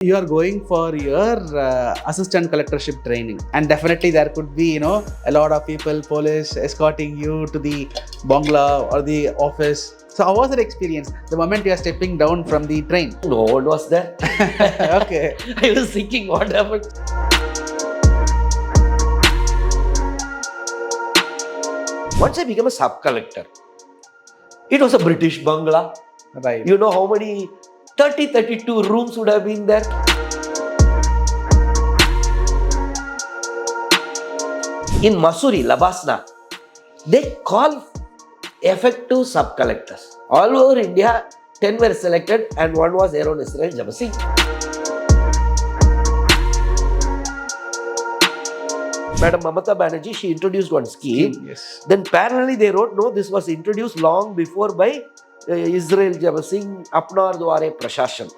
You are going for your assistant collectorship training, and definitely there could be a lot of people, police escorting you to the bungalow or the office. So how was that experience the moment you are stepping down from the train? No one was there. Okay. I was thinking, what happened? Once I became a sub-collector, it was a British bungalow. Right. You know how many 32 rooms would have been there? In Mussoorie, Labasna, they call effective sub-collectors. All over India, 10 were selected and one was Israel Jebasingh. Madam Mamata Banerjee, she introduced one scheme. Yes. Then parallelly they wrote, no, this was introduced long before by Israel Jebasingh, Apnar Dware Prashashan.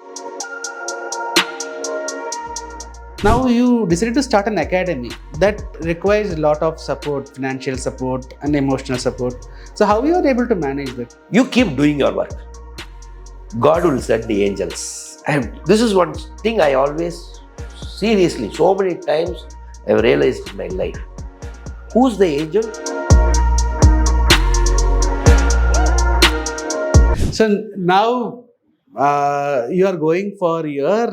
Now you decided to start an academy that requires a lot of support, financial support and emotional support. So how you are able to manage that? You keep doing your work. God will send the angels. And this is one thing I always, seriously, so many times I've realized in my life. Who's the angel? So now you are going for your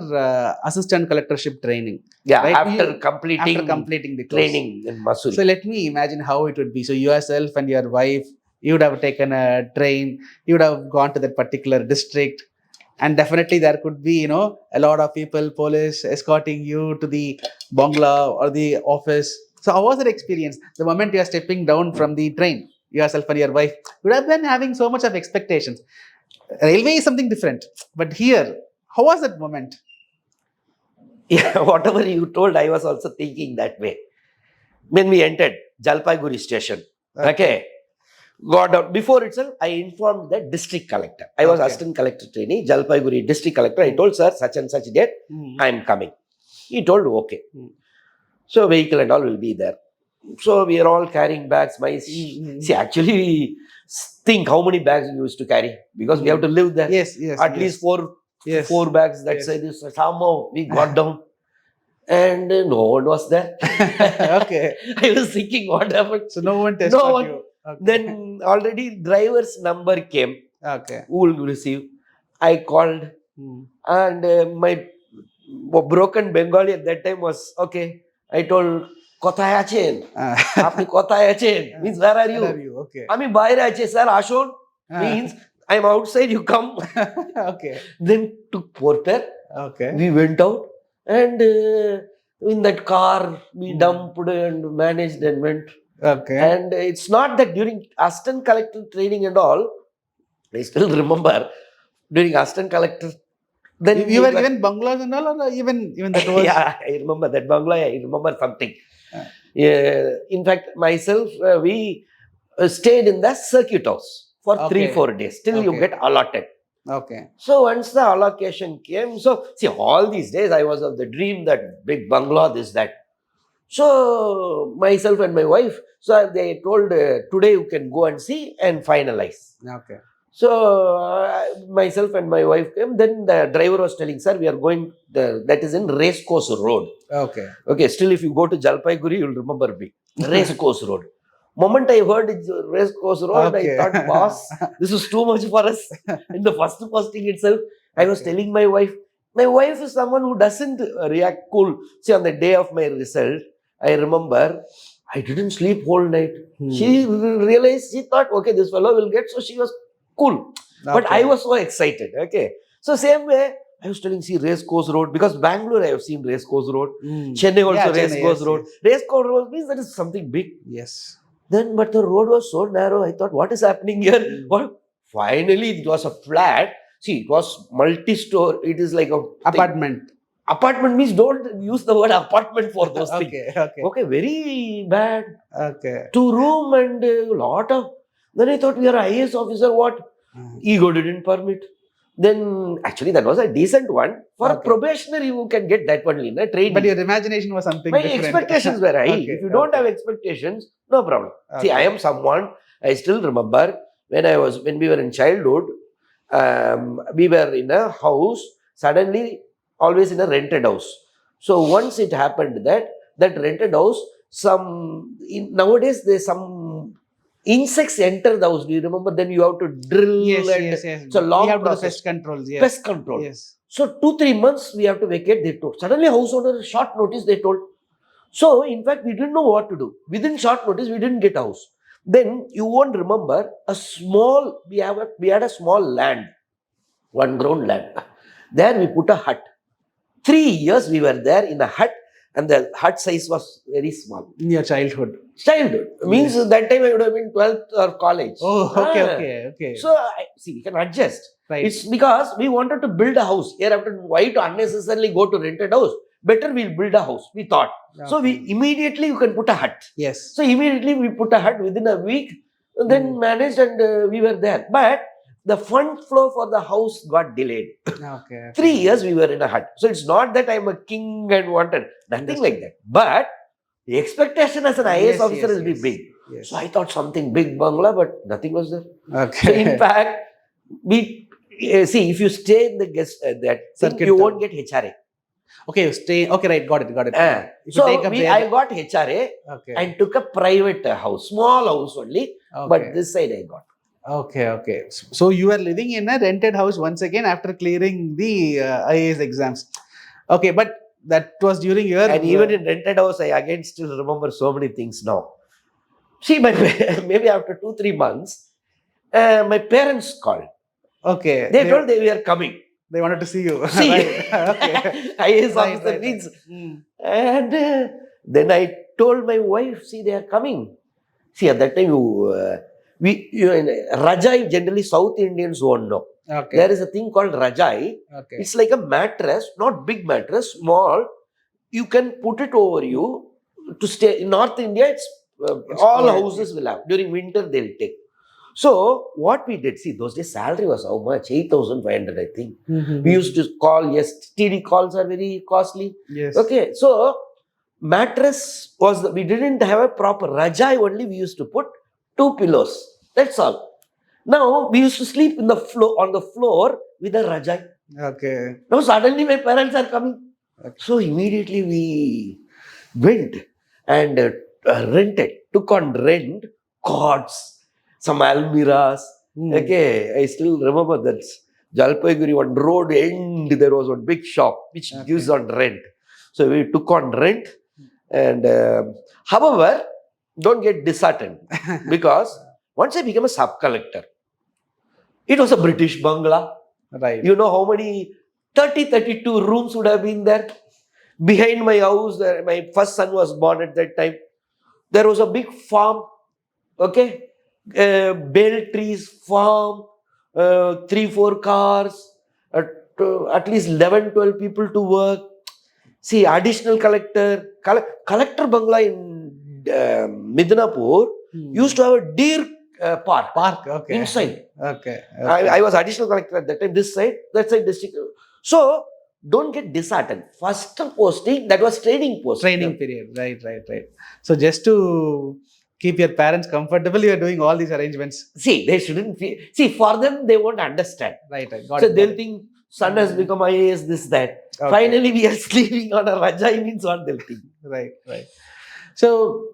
assistant collectorship training. Yeah, right? after completing the course. training in Mussoorie. So let me imagine how it would be. So yourself and your wife, you would have taken a train, you would have gone to that particular district, and definitely there could be a lot of people, police escorting you to the bungalow or the office. So how was that experience the moment you are stepping down from the train? Yourself and your wife would have been having so much of expectations. Railway is something different, but here, how was that moment? Yeah, whatever you told, I was also thinking that way. When we entered Jalpaiguri station, okay, got out. Before itself, I informed the district collector. I was assistant collector trainee, Jalpaiguri district collector. I told, sir, such and such date, I am coming. He told, okay. So vehicle and all will be there. So we are all carrying bags. See, actually, we think how many bags we used to carry because we have to live there. Yes. At least four bags. That's somehow we got down. And no one was there. Okay. I was thinking, what happened? So no one tested you. Okay. Then already driver's number came. Okay. Who will receive? I called. And my broken Bengali at that time was, okay. I told, Kothay achen? Apni kothay achen? Means, where are you? Okay. Ami baire ache, sir, ashon? Means, I'm outside, you come. Okay. Then took porter. Okay. We went out. And in that car, we dumped and managed and went. Okay. And it's not that during assistant collector training and all, I still remember during assistant collector. Then you were given bungalows and all, or even that was? Yeah, I remember that bungalow. I remember something. In fact, myself, we stayed in the circuit house for 3-4 days. Still, you get allotted. Okay. So once the allocation came, so see, all these days I was of the dream that big bungalow, this, that. So myself and my wife, so they told, today you can go and see and finalize. Okay. So myself and my wife came. Then the driver was telling, sir, we are going, that is in Racecourse Road. Okay. Okay, still if you go to Jalpaiguri, you'll remember me. Racecourse Road. Moment I heard it's Racecourse Road, I thought, boss, this is too much for us. In the first posting itself, I was telling my wife is someone who doesn't react cool. See, on the day of my result, I remember I didn't sleep whole night. She realized, she thought, okay, this fellow will get, so she was cool. But I was so excited. Okay. So same way, I was telling, see, Racecourse Road, because Bangalore I have seen Racecourse Road. Chennai also Racecourse Road. Racecourse Road means that is something big. Yes. Then, but the road was so narrow. I thought, what is happening here? What? Finally, it was a flat. See, it was multi-store. It is like a apartment. Thing. Apartment means don't use the word apartment for those things. Okay, very bad. Okay. 2 room and a lot of. Then I thought, we are IAS officer. What? Ego didn't permit. Then actually that was a decent one. For a probationary, you can get that one in a training. But your imagination was something my different. Expectations were high. If you don't have expectations, no problem. See, I am someone, I still remember when we were in childhood, we were in a house, suddenly always in a rented house. So once it happened that rented house, nowadays there's some insects enter the house. Do you remember? Then you have to drill Yes, and yes, yes. it's a We long have to do the process. pest controls. Yes. Pest control. Yes. So 2-3 months we have to vacate. They told suddenly house owner short notice. They told. So in fact we didn't know what to do. Within short notice we didn't get a house. Then you won't remember we had a small land, one ground land. There we put a hut. 3 years we were there in a hut, and the hut size was very small. In your childhood. Childhood means Yes. that time I would have been 12th or college. Oh, okay. So see, we can adjust. Right. It's because we wanted to build a house. Hereafter, why to unnecessarily go to rented house? Better we'll build a house. We thought. So we immediately you can put a hut. Yes. So immediately we put a hut within a week. Then managed and we were there. But the fund flow for the house got delayed. Okay. 3 years we were in a hut. So it's not that I'm a king and wanted. Nothing like that. But the expectation as an IAS officer will be big. Yes. So I thought something big bungalow, but nothing was there. Okay. So in fact, we see if you stay in the guest that thing, Circuit you town. won't get HRA. Okay, you stay. Okay, right, got it. If you So take up there- I got HRA okay. and took a private house, small house only. Okay. But this side I got. Okay. So you were living in a rented house once again after clearing the IAS exams. Okay, but that was during your And even in rented house, I again still remember so many things now. See, maybe after 2-3 months, my parents called. okay. They told they were coming. They wanted to see you. See, Right. Okay. IAS Right, officer right. means. Mm. And then I told my wife, see, they are coming. See, at that time, Rajai, generally South Indians won't know. Okay. There is a thing called Rajai. Okay. It's like a mattress, not big mattress, small. You can put it over you to stay. In North India, it's all cold. houses will have. During winter, they'll take. So, what we did, see, those days salary was how much? 8,500, I think. Mhm. We used to call, yes, TD calls are very costly. Yes. Okay, so mattress was, we didn't have a proper Rajai only, we used to put 2 pillows. That's all. Now, we used to sleep on the floor with a Rajai. Okay. Now, suddenly my parents are coming. Okay. So, immediately we went and took on rent cots, some almiras. Okay, I still remember that Jalpaiguri, one road end, there was one big shop which gives on rent. So we took on rent, and however, don't get disheartened because once I became a sub collector, it was a British bungalow. Right. You know how many 32 rooms would have been there? Behind my house, my first son was born at that time. There was a big farm, okay? Bale trees farm, 3-4 cars, at least 11-12 people to work. See, additional collector bungalow in Midnapur used to have a deer park Okay. inside. Okay. I was additional collector at that time, this side, that side district. So, don't get disheartened. First posting, that was training post. Training period. Right. So just to keep your parents comfortable, you are doing all these arrangements. See, they shouldn't feel. See, for them, they won't understand. Right. So they'll think son has become IAS, this, that. Okay. Finally, we are sleeping on a Rajai means what they'll think. Right. So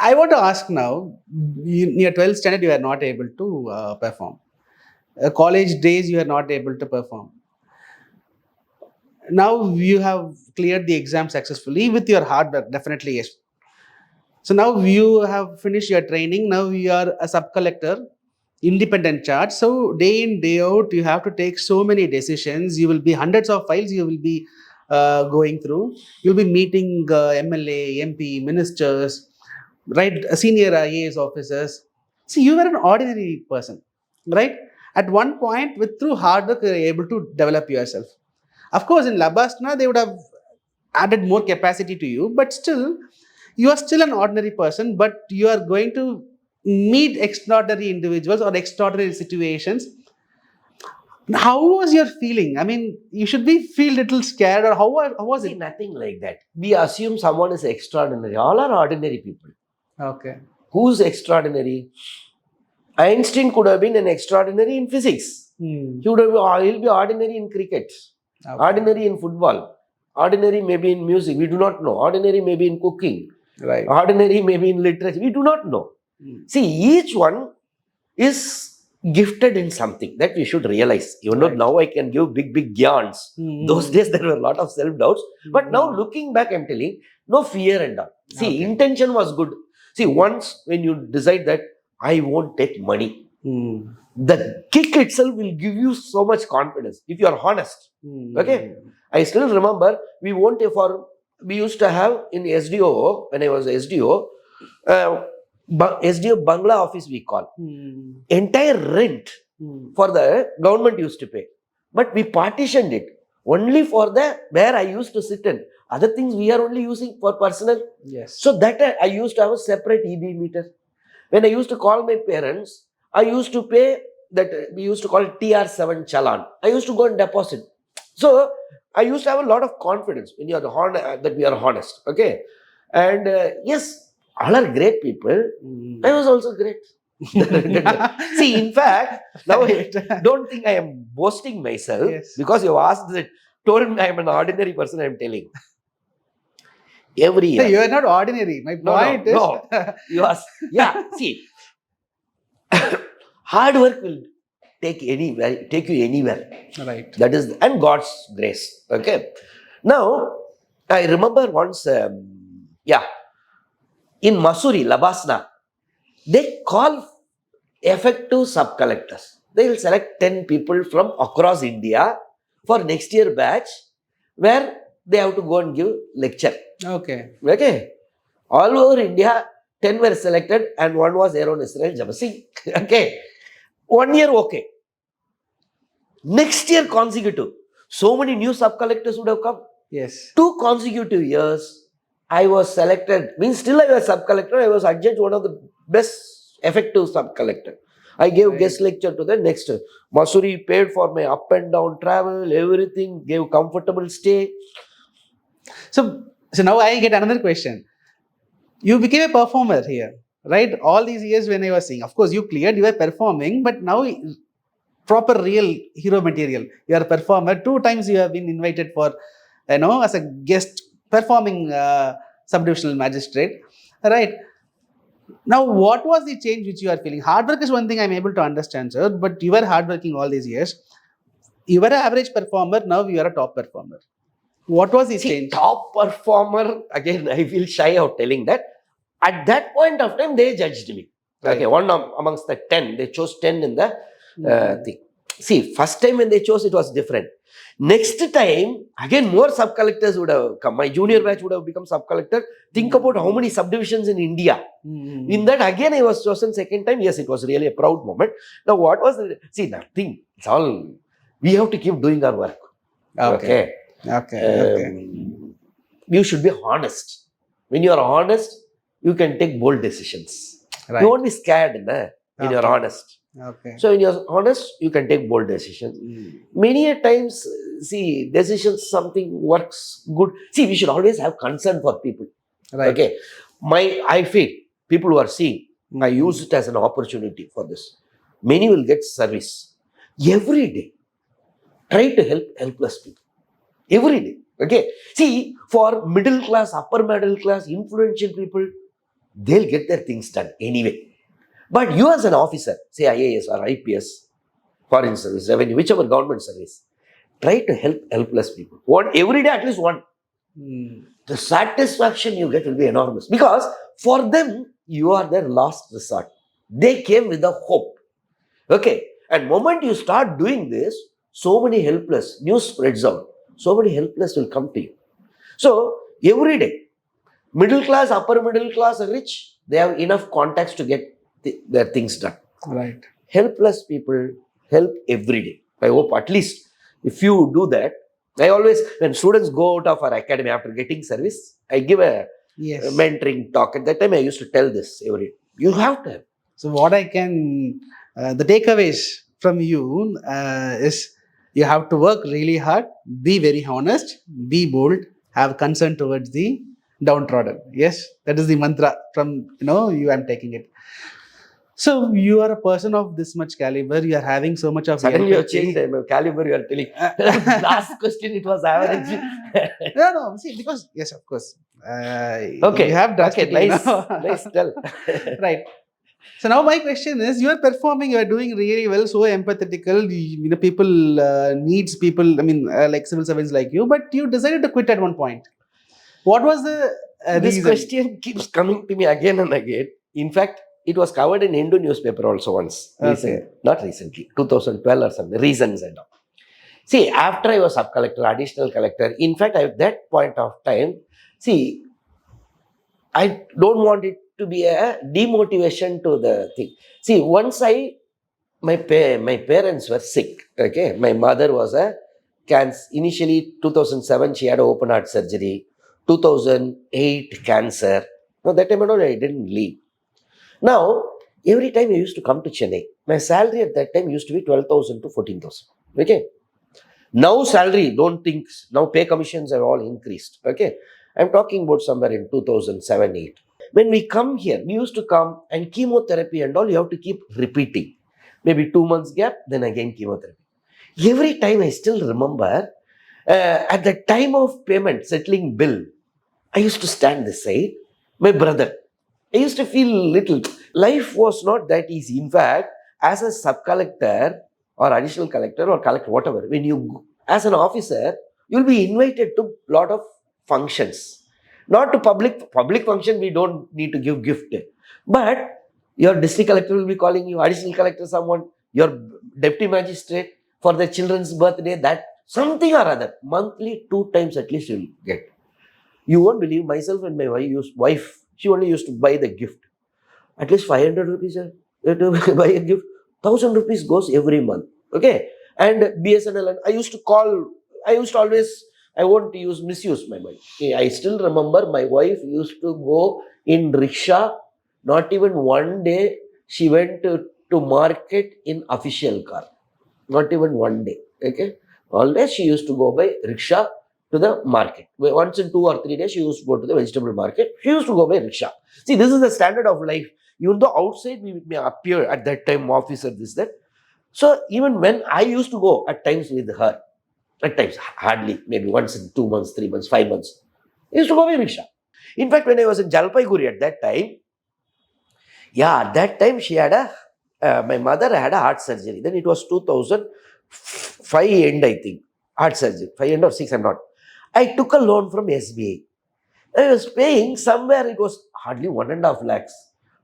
I want to ask now, in your 12th standard, you are not able to perform. College days, you are not able to perform. Now you have cleared the exam successfully with your hard work, definitely yes. So now you have finished your training. Now you are a sub-collector, independent charge. So day in, day out, you have to take so many decisions. You will be hundreds of files you will be going through. You'll be meeting MLA, MP, ministers, right? Senior IAS officers. See, you were an ordinary person, right? At one point, through hard work, you were able to develop yourself. Of course, in Labastana, they would have added more capacity to you, but still, you are still an ordinary person, but you are going to meet extraordinary individuals or extraordinary situations. How was your feeling? I mean, you should feel little scared, or how was See, it? nothing like that. We assume someone is extraordinary. All are ordinary people. Okay. Who's extraordinary? Einstein could have been an extraordinary in physics. He'll be ordinary in cricket. Okay. Ordinary in football. Ordinary maybe in music. We do not know. Ordinary maybe in cooking. Right. Ordinary maybe in literature. We do not know. See, each one is gifted in something that we should realize. Even though Right. now I can give big yarns. Those days there were a lot of self-doubts. But now looking back, I'm telling, no fear and all. See, Okay. intention was good. See, once when you decide that I won't take money, the kick itself will give you so much confidence if you are honest. Okay. I still remember we used to have in SDO, when I was SDO, SDO Bangla office we call. Entire rent for the government used to pay. But we partitioned it only for the where I used to sit in. Other things we are only using for personal. Yes. So that I used to have a separate EB meter. When I used to call my parents, I used to pay that we used to call it TR7 challan. I used to go and deposit. So I used to have a lot of confidence when you are that we are honest. Okay. And yes, all are great people. I was also great. See, in fact, now I don't think I am boasting myself. Yes. Because you asked that, told me I am an ordinary person, I am telling. Every year. No, you are not ordinary. My point is. No. You ask. Yeah, see. Hard work will take you anywhere. Right. That is, and God's grace. Okay. Now, I remember once, in Masuri, Labasna, they call effective sub-collectors. They will select 10 people from across India for next year batch, where they have to go and give lecture. Okay. Okay. All over India, 10 were selected and one was Aaron Israel Jebasingh. Okay. 1 year, okay. Next year, consecutive. So many new sub-collectors would have come. Yes. 2 consecutive years, I was selected. Means still I was sub-collector. I was adjudged one of the best effective sub-collector. I gave guest lecture to the next. Masuri paid for my up and down travel, everything, gave comfortable stay. So now I get another question. You became a performer here, right? All these years when I was seeing, of course, you cleared, you were performing, but now proper real hero material. You are a performer. 2 times you have been invited for, as a guest performing subdivisional magistrate, right? Now, what was the change which you are feeling? Hard work is one thing I'm able to understand, sir, but you were hardworking all these years. You were an average performer, now you are a top performer. What was the change? Top performer, again, I feel shy of telling that. At that point of time, they judged me. Right. Okay, one amongst the 10, they chose 10 in the thing. See, first time when they chose, it was different. Next time, again, more sub-collectors would have come. My junior batch would have become sub-collector. Think about how many subdivisions in India. In that, again, I was chosen second time. Yes, it was really a proud moment. Now, what was the... See, nothing. It's all... We have to keep doing our work. Okay. You should be honest. When you are honest, you can take bold decisions. Right. You won't be scared when you are honest. Okay. So when you are honest, you can take bold decisions. Many a times, see, decisions, something works good. See, we should always have concern for people. Right. Okay. I feel people who are seeing, I use it as an opportunity for this. Many will get service. Every day, try to help helpless people. Every day. Okay. See, for middle class, upper middle class, influential people, they'll get their things done anyway. But you as an officer, say IAS or IPS, foreign service, revenue, whichever government service, try to help helpless people. Every day, at least one. The satisfaction you get will be enormous. Because for them, you are their last resort. They came with a hope. Okay. And moment you start doing this, so many helpless, news spreads out. So many helpless will come to you. So, every day, middle class, upper middle class, rich, they have enough contacts to get their things done. Right. Helpless people help every day. I hope at least if you do that, I always, when students go out of our academy after getting service, I give a mentoring talk. At that time, I used to tell this every day. You have to have. So, what I can, the takeaways from you is you have to work really hard, be very honest, be bold, have concern towards the downtrodden. Yes, that is the mantra from, you I'm taking it. So you are a person of this much caliber. You are having so much of Suddenly you have empathy. changed my caliber, you are telling. Last question, it was average. No, no. See, because yes, of course, Okay. you have Okay. drastically, Nice. Nice. Tell. right. So now my question is, you are performing, you are doing really well, so empathetical. People needs people. I mean, like civil servants like you, but you decided to quit at one point. What was the This reason? question keeps coming to me again and again. In fact, it was covered in Hindu newspaper also once. Okay. Not recently, 2012 or something. Reasons and all. See, after I was sub collector, additional collector, in fact, at that point of time, see, I don't want it to be a demotivation to the thing. See, once my parents were sick. Okay, my mother was a cancer. Initially, 2007, she had an open heart surgery. 2008, cancer. No, that time I didn't leave. Now, every time I used to come to Chennai, my salary at that time used to be 12,000 to 14,000. Okay. Now salary, don't think, now pay commissions have all increased. Okay. I'm talking about somewhere in 2007, 8. When we come here, we used to come and chemotherapy and all, you have to keep repeating. Maybe 2 months gap, then again chemotherapy. Every time I still remember, at the time of payment, settling bill, I used to stand this side. My brother, I used to feel little. Life was not that easy. In fact, as a sub collector or additional collector or collector, whatever, when you, as an officer, you'll be invited to lot of functions. Not to public function, we don't need to give gift. But your district collector will be calling you, additional collector, someone, your deputy magistrate for the children's birthday, that something or other. Monthly, 2 times at least you'll get. You won't believe, myself and my wife, she only used to buy the gift. At least 500 rupees to buy a gift. 1,000 rupees goes every month. Okay. And BSNL, and I used to call, I used to always, I won't misuse my mind. Okay, I still remember my wife used to go in rickshaw. Not even one day she went to market in official car. Not even one day. Okay. Always she used to go by rickshaw to the market. Once in 2 or 3 days, she used to go to the vegetable market. She used to go by rickshaw. See, this is the standard of life. Even though outside we may appear at that time officer, this, that. So even when I used to go at times with her, at times hardly, maybe once in 2 months, 3 months, 5 months, I used to go by rickshaw. In fact, when I was in Jalpaiguri at that time, yeah, at that time she had my mother had a heart surgery. Then it was 2005 end, I think. Heart surgery, 5 end or 6, I'm not. I took a loan from SBI. I was paying somewhere, it was hardly 1.5 lakhs.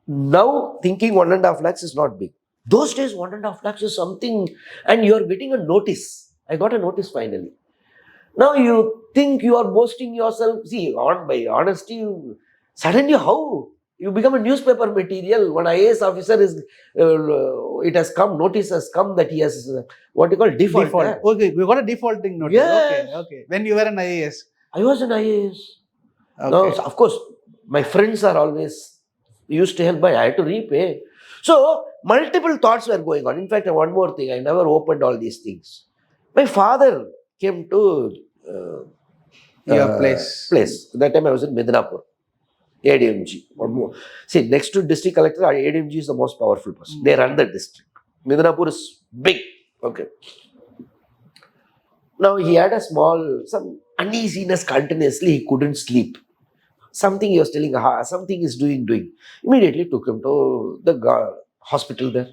Now thinking 1.5 lakhs is not big. Those days 1.5 lakhs is something, and you are getting a notice. I got a notice finally. Now you think you are boasting yourself. See, by honesty, suddenly how? You become a newspaper material. When IAS officer is, it has come, notice has come that he has, what you call default. Default. Okay, we got a defaulting notice. Yes. Okay, okay. When you were an IAS. I was an IAS. No, Okay. so of course, my friends are always used to help, but I had to repay. So, multiple thoughts were going on. In fact, one more thing, I never opened all these things. My father came to Your place. That time I was in Midnapur, ADMG. Or more. See, next to district collector, ADMG is the most powerful person. They run the district. Midnapur is big. Okay. Now he had some uneasiness continuously. He couldn't sleep. Something he was telling, something is doing. Immediately took him to the hospital there.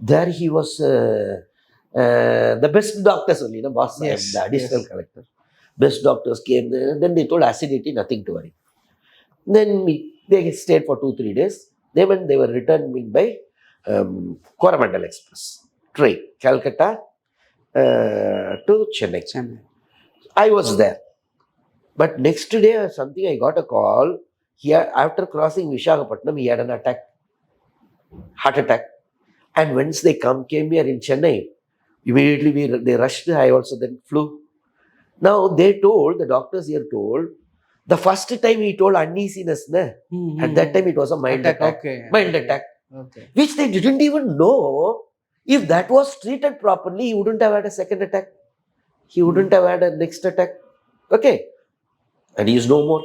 There he was the best doctors only, boss. Yes, I am the additional yes. collector. Best doctors came there. Then they told acidity, nothing to worry. Then they stayed for 2-3 days. They were returning by Coromandel Express train, Calcutta to Chennai. I was there. But next day or something, I got a call. After crossing Visakhapatnam, he had an heart attack. And once they came here in Chennai, immediately they rushed. I also then flew. Now the doctors here told, the first time he told uneasiness, at that time it was a mild attack. Okay. Mild attack. Okay. Which they didn't even know. If that was treated properly, he wouldn't have had a second attack. He wouldn't have had a next attack. Okay. And he is no more.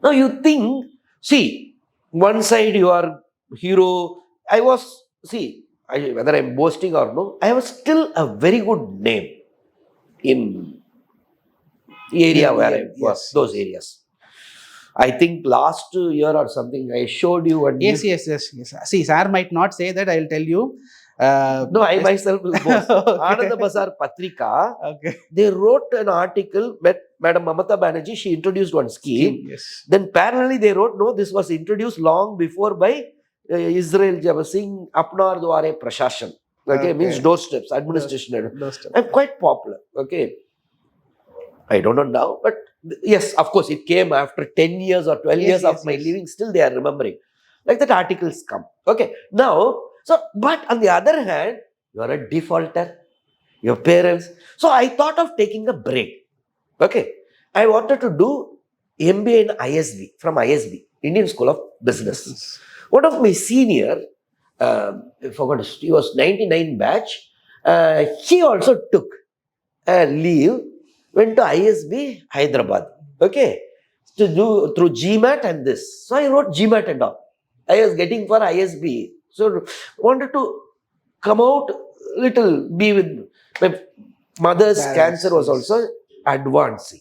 Now you think, see, one side you are hero, I was, see, whether I'm boasting or no, I was still a very good name in the area where I work, Yes, those yes. areas. I think last year or something, I showed you one Yes, news. yes. See, sir might not say that. I'll tell you. No, I Yes. myself will boast. Okay. Ananda Bazar Patrika, Okay. they wrote an article, but Madam Mamata Banerjee, she introduced one scheme. Yes. Then parallelly they wrote, no, this was introduced long before by Israel Jebasingh, Apnar Dware Prashashan. Okay, means doorsteps, administration. Doorstep. I'm quite popular. Okay. I don't know now, but yes, of course, it came after 10 years or 12 years of my leaving. Still, they are remembering. Like that, articles come. Okay. Now, so, but on the other hand, you are a defaulter, your parents. So, I thought of taking a break. Okay. I wanted to do MBA in ISB, from ISB, Indian School of Business. One of my senior, I forgot, he was 99 batch. He also took a leave, went to ISB Hyderabad. Okay, to do through GMAT and this. So I wrote GMAT and all. I was getting for ISB. So wanted to come out little, be with my mother's cancer was also advancing.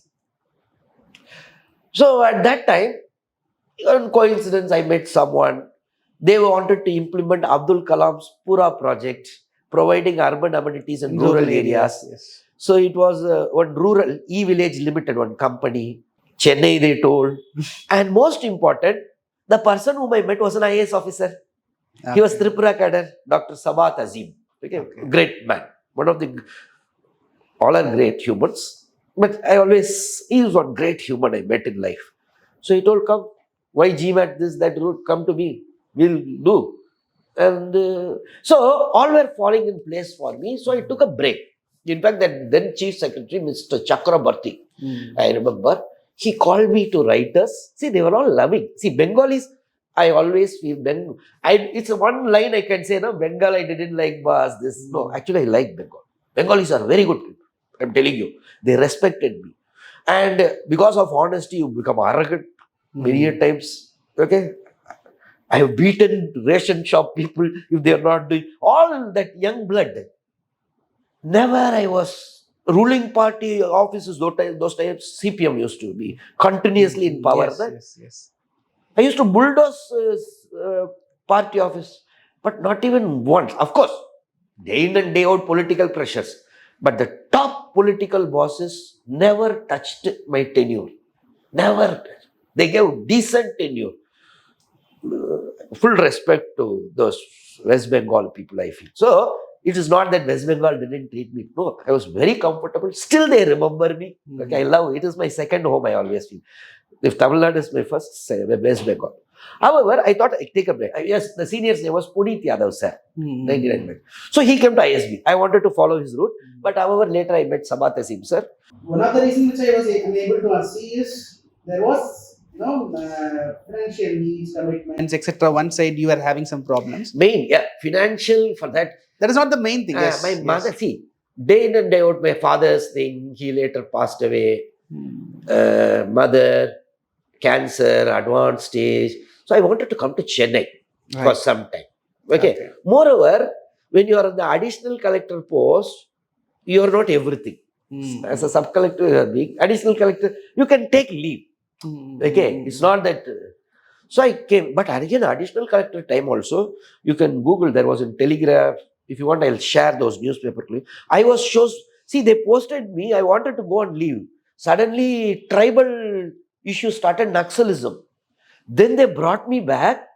So at that time, on coincidence, I met someone. They wanted to implement Abdul Kalam's Pura project, providing urban amenities in rural areas. Yes. So it was one rural e-village limited, one company. Chennai, they told. And most important, the person whom I met was an IAS officer. He was Tripura cadre, Dr. Sabat Azim. Okay. Great man. One of the, all are great humans. But he was one great human I met in life. So he told, come, why GMAT this, that route, come to me. We'll do. And so all were falling in place for me. So I took a break. In fact, that then Chief Secretary, Mr. Chakrabarti, I remember, he called me to write us. See, they were all loving. See, Bengalis, I always feel it's one line I can say, no, Bengal, I didn't like Bas, this. No, actually, I like Bengal. Bengalis are very good people. I'm telling you. They respected me. And because of honesty, you become arrogant many a times. Okay. I have beaten ration shop people if they are not doing all that young blood. Never I was ruling party offices, those times CPM used to be continuously in power. Yes. I used to bulldoze party office, but not even once. Of course, day in and day out political pressures. But the top political bosses never touched my tenure. Never. They gave decent tenure. Full respect to those West Bengal people, I feel. So, it is not that West Bengal didn't treat me. No, I was very comfortable. Still, they remember me. Okay, I love it. It is my second home, I always feel. If Tamil Nadu is my first, say, West Bengal. However, I thought I'd take a break. Yes, the senior's name was Puneet Yadav, sir. 99. So, he came to ISB. I wanted to follow his route. But however, later I met Sabat Asim, sir. One of the reasons which I was unable to see is there was financial needs, commitments, etc. One side you are having some problems. Main, financial for that. That is not the main thing. Yes, my mother, see, day in and day out, my father's thing, he later passed away. Mother, cancer, advanced stage. So I wanted to come to Chennai for some time. Okay. Moreover, when you are on the additional collector post, you are not everything. As a sub-collector, you are being additional collector, you can take leave. Okay. It's not that. So I came, but again, additional collector time also, you can Google, there was in Telegraph. If you want, I'll share those newspaper clips. I was see, they posted me, I wanted to go on leave. Suddenly, tribal issues started, Naxalism. Then they brought me back.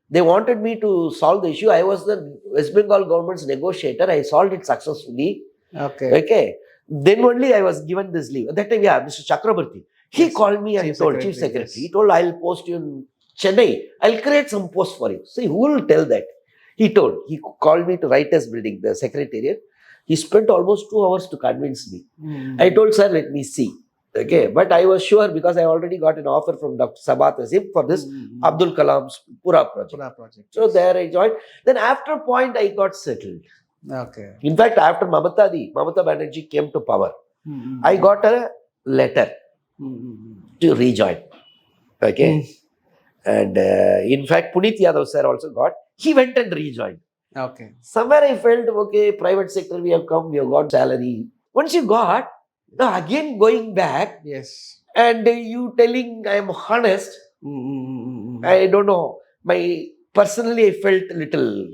They wanted me to solve the issue. I was the West Bengal government's negotiator. I solved it successfully. Okay. Then only I was given this leave. At that time, Mr. Chakrabarti. He called me and told, Chief Secretary, he told, I'll post you in Chennai. I'll create some post for you. See, who will tell that? He called me to Writers Building, the secretariat. He spent almost 2 hours to convince me. I told, sir, let me see. Okay, but I was sure because I already got an offer from Dr. Sabat Azim for this Abdul Kalam's Pura project. So there I joined. Then after point, I got settled. Okay. In fact, after Mamata Banerjee came to power, I got a letter to rejoin. Okay. And in fact, Puneet Yadav sir also got. He went and rejoined. Okay. Somewhere I felt, okay, private sector, we have come, we have got salary. Once you got, now again going back, Yes. and you telling I am honest, Mm-hmm. I don't know. Personally, I felt a little,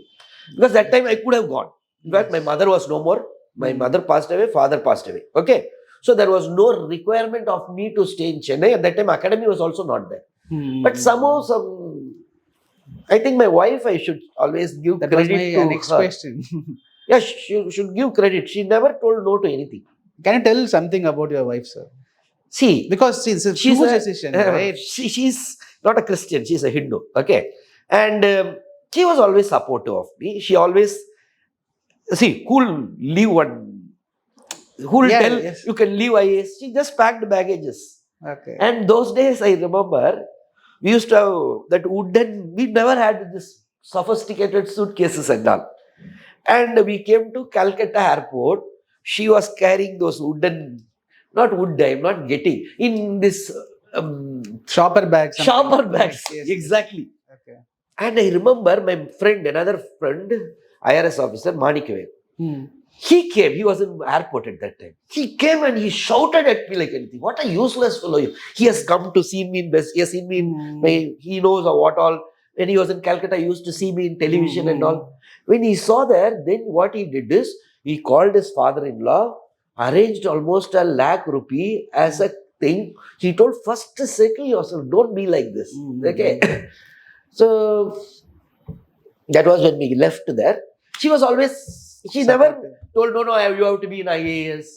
because that time I could have gone. In fact, my mother was no more. My mother passed away, father passed away. Okay. So there was no requirement of me to stay in Chennai. At that time, academy was also not there. But somehow, I think my wife, I should always give That was credit my to next her. question. Yeah, she should give credit. She never told no to anything. Can you tell something about your wife, sir? See, Because it's a she's huge a, decision, right? she's not a Christian. She's a Hindu. Okay. And she was always supportive of me. She always, see, who'll leave one, who'll Yeah, tell yes. you can leave IAS? She just packed baggages. Okay. And those days, I remember, we used to have that wooden, we never had this sophisticated suitcases and all. And we came to Calcutta airport. She was carrying those wooden, not wood, I'm not getting, in this Shopper bags. shopper bags. Yes. Exactly. Okay. And I remember my friend, another friend, IRS officer, Manikave. Hmm. He came, he was in airport at that time. He came and he shouted at me like anything. What a useless fellow. He has come to see me in best, he has seen me in, he knows what all. When he was in Calcutta, he used to see me in television and all. When he saw there, then what he did is, he called his father-in-law, arranged almost ₹1,00,000 as a thing. He told, first settle yourself, don't be like this. Okay. So that was when we left there. She was always, she never told, no, you have to be in IAS.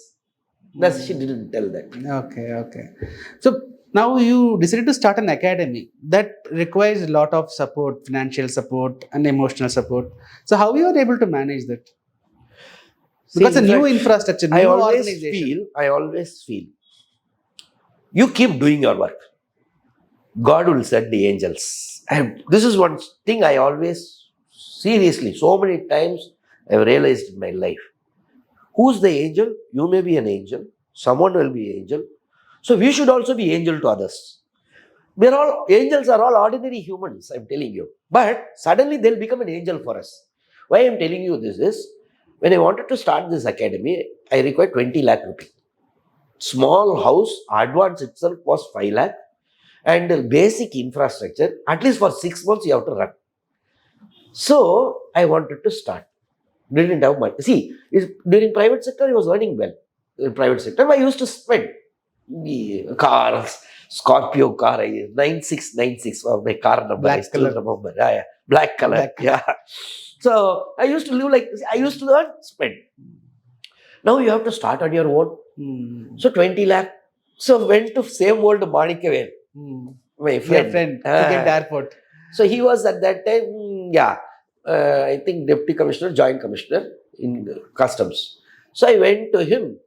She didn't tell that. Okay. So now you decided to start an academy that requires a lot of support, financial support and emotional support. So how you are able to manage that? Because See, a in new fact, infrastructure, new I always organization. feel, you keep doing your work. God will send the angels. And this is one thing I always, seriously, so many times I've realized in my life. Who's the angel? You may be an angel. Someone will be an angel. So we should also be angel to others. Angels are all ordinary humans, I'm telling you. But suddenly they'll become an angel for us. Why I'm telling you this is, when I wanted to start this academy, I required 20 lakh rupees. Small house, advance itself was 5 lakh. And the basic infrastructure, at least for 6 months, you have to run. So I wanted to start. Didn't have money. See, during private sector, he was earning well. In private sector, I used to spend the cars, Scorpio car, 9696 was my car number. Black I still color. remember. Yeah. Black color. Black color. Yeah. So I used to live like this. I used to earn, spend. Now you have to start on your own. So 20 lakh. So went to same old Manikavel. My friend. Your friend, Ticket Airport. So he was at that time, I think deputy commissioner, joint commissioner in the customs. So I went to him,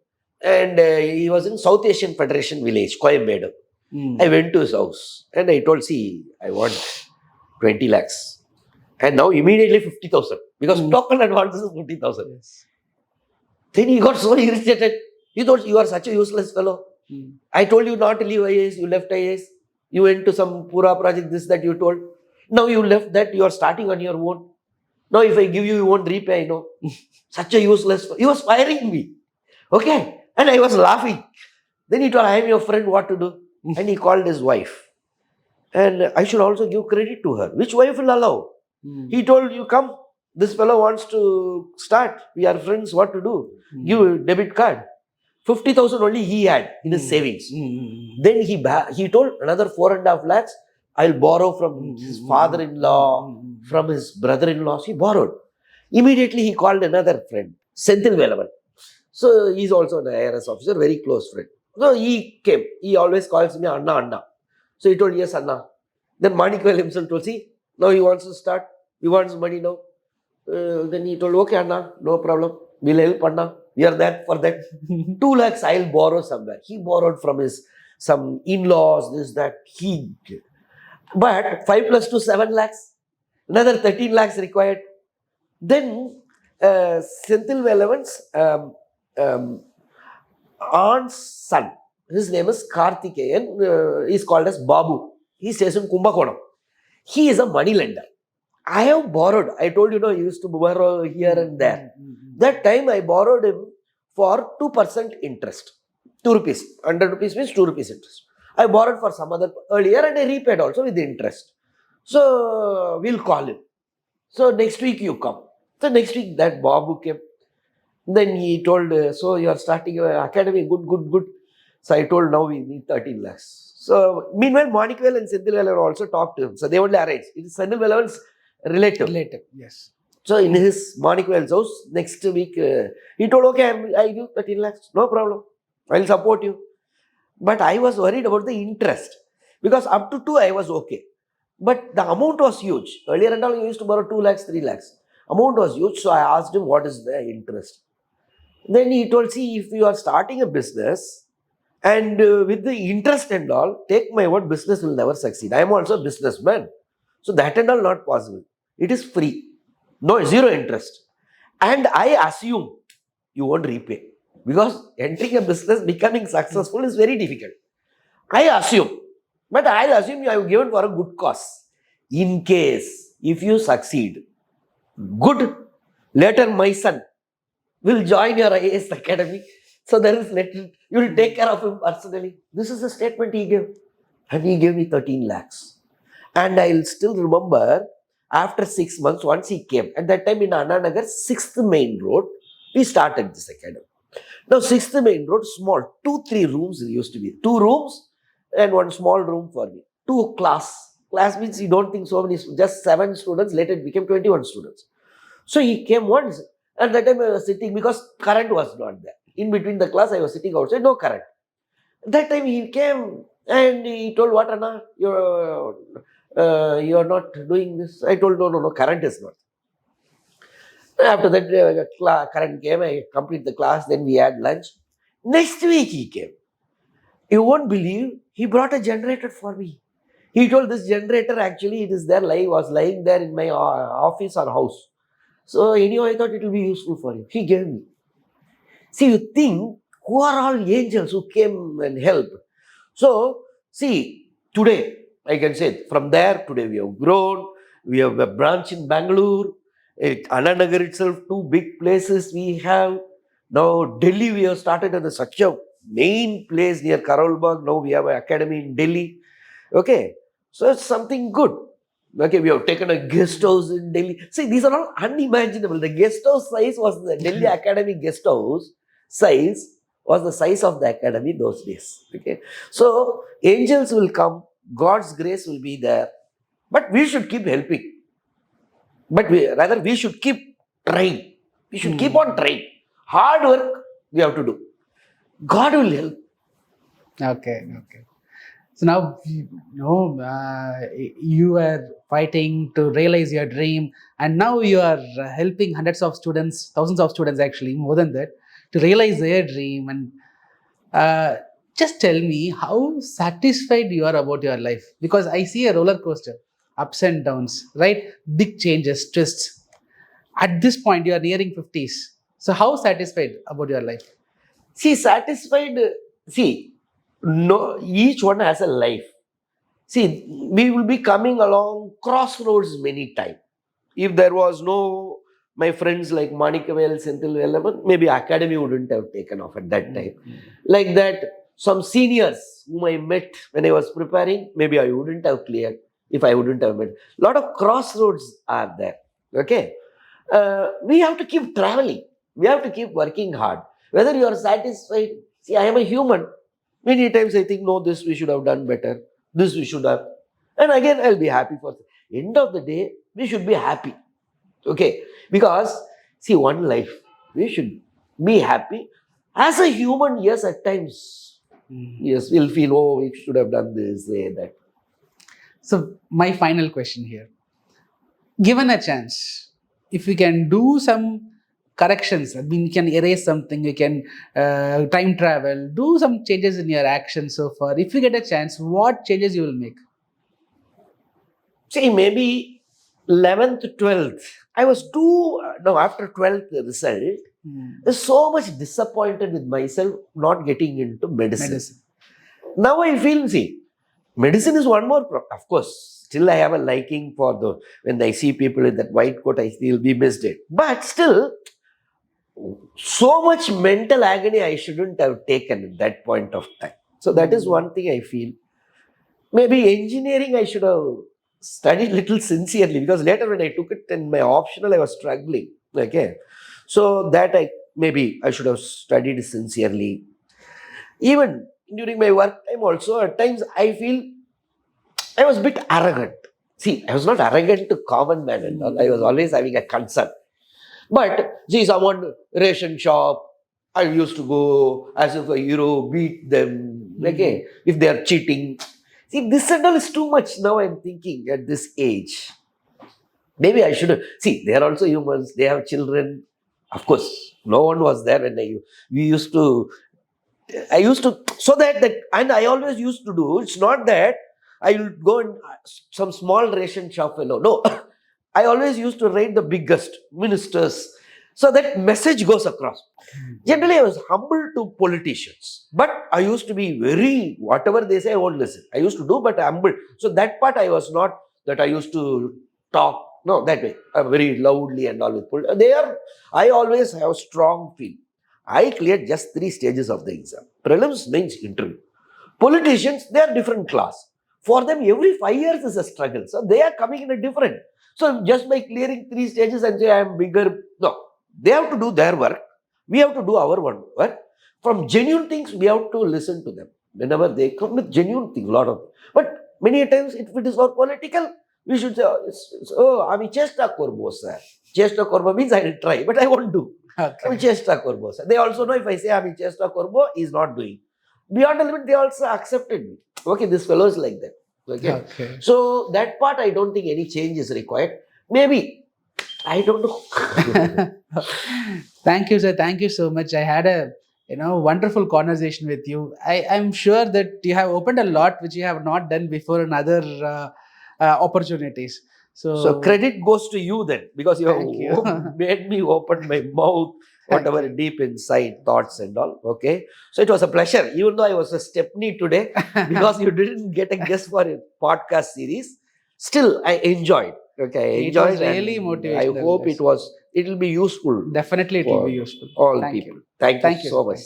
and he was in South Asian Federation village, Coimbatore. I went to his house and I told, see, I want 20 lakhs. And now immediately 50,000 because token advance is 50,000. Yes. Then he got so irritated. He thought, you are such a useless fellow. I told you not to leave IAS, you left IAS. You went to some Pura project, this, that you told. Now you left that, you are starting on your own. Now if I give you, you won't repay, Such a useless, he was firing me. Okay. And I was laughing. Then he told, I am your friend, what to do? And he called his wife. And I should also give credit to her. Which wife will allow? He told, you come, this fellow wants to start. We are friends, what to do? Give a debit card. 50,000 only he had in his savings. Then he told another 4.5 lakhs, I'll borrow from his father-in-law, from his brother-in-law. He borrowed. Immediately he called another friend, Senthil Velavan. So he's also an IRS officer, very close friend. So he came. He always calls me Anna, Anna. So he told, yes, Anna. Then Manikvel himself told, see, now he wants to start. He wants money now. Then he told, okay, Anna, no problem. We'll help, Anna. We are there for that. 2 lakhs I'll borrow somewhere. He borrowed from his some in-laws, this, that. He did. But 5 plus 2, 7 lakhs. Another 13 lakhs required. Then Senthil Velavan's aunt's son, his name is Karthikeyan, he is called as Babu. He stays in Kumbakonam. He is a money lender. I have borrowed. I told you, I used to borrow here and there. That time I borrowed him for 2% interest. 2 rupees. 100 rupees means 2 rupees interest. I borrowed for some other earlier and I repaid also with the interest. So we'll call him. So next week you come. So next week that Babu came. Then he told, so you are starting your academy, good. So I told, now we need 13 lakhs. So meanwhile, Manikvel and Senthilvel also talked to him. So they only arranged. It is Senthilvel's relative. Yes. So in his Manikvel's house, next week, he told, okay, I give 13 lakhs. No problem. I'll support you. But I was worried about the interest. Because up to 2, I was okay. But the amount was huge. Earlier and all, you used to borrow 2 lakhs, 3 lakhs. Amount was huge. So I asked him, what is the interest? Then he told, see, if you are starting a business and with the interest and all, take my word, business will never succeed. I am also a businessman. So that and all not possible. It is free. No, 0 interest. And I assume you won't repay. Because entering a business, becoming successful is very difficult. I assume. But I assume you have given for a good cause. In case, if you succeed, good. Later my son will join your IAS academy. So there is you will take care of him personally. This is the statement he gave. And he gave me 13 lakhs. And I'll still remember, after 6 months, once he came, at that time in Anna Nagar, 6th Main Road, we started this academy. Now 6th Main Road, small, 2-3 rooms used to be. 2 rooms and 1 small room for me. 2 class. Class means you don't think so many, just 7 students, later it became 21 students. So he came once. At that time I was sitting, because current was not there. In between the class, I was sitting outside, no current. That time he came and he told, what Anna, you're not doing this. I told, no, current is not. After that, current came, I completed the class, then we had lunch. Next week he came. You won't believe, he brought a generator for me. He told, this generator actually, it is there, was lying there in my office or house. So anyway, I thought it will be useful for you. He gave me. See, you think, who are all angels who came and helped? So, see, today, I can say, from there, today we have grown. We have a branch in Bangalore. Ananagar itself, 2 big places we have. Now, Delhi, we have started at such a main place near Karolbagh. Now we have an academy in Delhi. Okay, so it's something good. Okay, we have taken a guest house in Delhi. See, these are all unimaginable. The guest house size was the Delhi Academy guest house size was the size of the academy those days. Okay, so angels will come, God's grace will be there, but we should keep helping. But we should keep trying. We should keep on trying. Hard work we have to do. God will help. Okay. So now, you are fighting to realize your dream, and now you are helping hundreds of students, thousands of students actually, more than that, to realize their dream. And just tell me how satisfied you are about your life, because I see a roller coaster, ups and downs, right? Big changes, twists. At this point, you are nearing 50s. So how satisfied about your life? See, satisfied, no, each one has a life. See, we will be coming along crossroads many times. If there was no, my friends like Manikavel, Senthilvel, maybe academy wouldn't have taken off at that time. Like that, some seniors whom I met when I was preparing, maybe I wouldn't have cleared if I wouldn't have met. A lot of crossroads are there. Okay. We have to keep traveling. We have to keep working hard. Whether you are satisfied, see, I am a human. Many times I think, no, this we should have done better. This we should have. And again, I'll be happy for the end of the day, we should be happy. Okay. Because, see, one life, we should be happy. As a human, yes, at times, yes, we'll feel, oh, we should have done this, that. So, my final question here. Given a chance, if we can do some corrections, I mean, we can erase something, we can time travel, do some changes in your actions so far. If you get a chance, what changes you will make? See, maybe 11th, 12th. I was after 12th result, I was so much disappointed with myself not getting into medicine. Now I feel, see, medicine is one more, of course, still I have a liking for when I see people in that white coat, I feel we missed it. But still, so much mental agony I shouldn't have taken at that point of time. So that is one thing I feel. Maybe engineering I should have studied little sincerely, because later when I took it in my optional, I was struggling. Okay. So that maybe I should have studied sincerely. Even during my work time also, at times I feel I was a bit arrogant. See, I was not arrogant to common man and all. I was always having a concern. But see, someone ration shop, I used to go as if a hero, beat them. Okay, if they are cheating. See, this and all is too much now. I'm thinking at this age. Maybe I should have. See, they are also humans. They have children. Of course, no one was there when we used to. I used to, so that, and I always used to do, it's not that I will go in some small ration shop fellow. No, I always used to rate the biggest ministers, so that message goes across. Generally, I was humble to politicians, but I used to be very, whatever they say, I won't listen. I used to do, but humble. So that part I was not, that I used to talk, no, that way, very loudly and all with politicians. I always have strong feel. I cleared just 3 stages of the exam. Prelims, mains, interview. Politicians, they are different class. For them, every 5 years is a struggle. So they are coming in a different. So just by clearing 3 stages and say I am bigger, no. They have to do their work. We have to do our work. From genuine things, we have to listen to them. Whenever they come with genuine things, But many times, if it is not political, we should say, I mean, chesta korbo, sir. Chesta korbo means I will try, but I won't do. Okay. Chesta korbo. They also know if I say I'm chesta korbo, he's not doing. Beyond a limit, they also accepted me. Okay, this fellow is like that. Okay. So that part, I don't think any change is required. Maybe. I don't know. Thank you, sir. Thank you so much. I had a wonderful conversation with you. I'm sure that you have opened a lot which you have not done before in other opportunities. So credit goes to you then, because you have made me open my mouth, whatever deep inside thoughts and all. Okay. So it was a pleasure, even though I was a stepney today, because you didn't get a guest for a podcast series. Still, I enjoyed. Okay, I enjoyed. It was really motivational. I hope it will be useful. Definitely, it will be useful. All people. Thank you so much.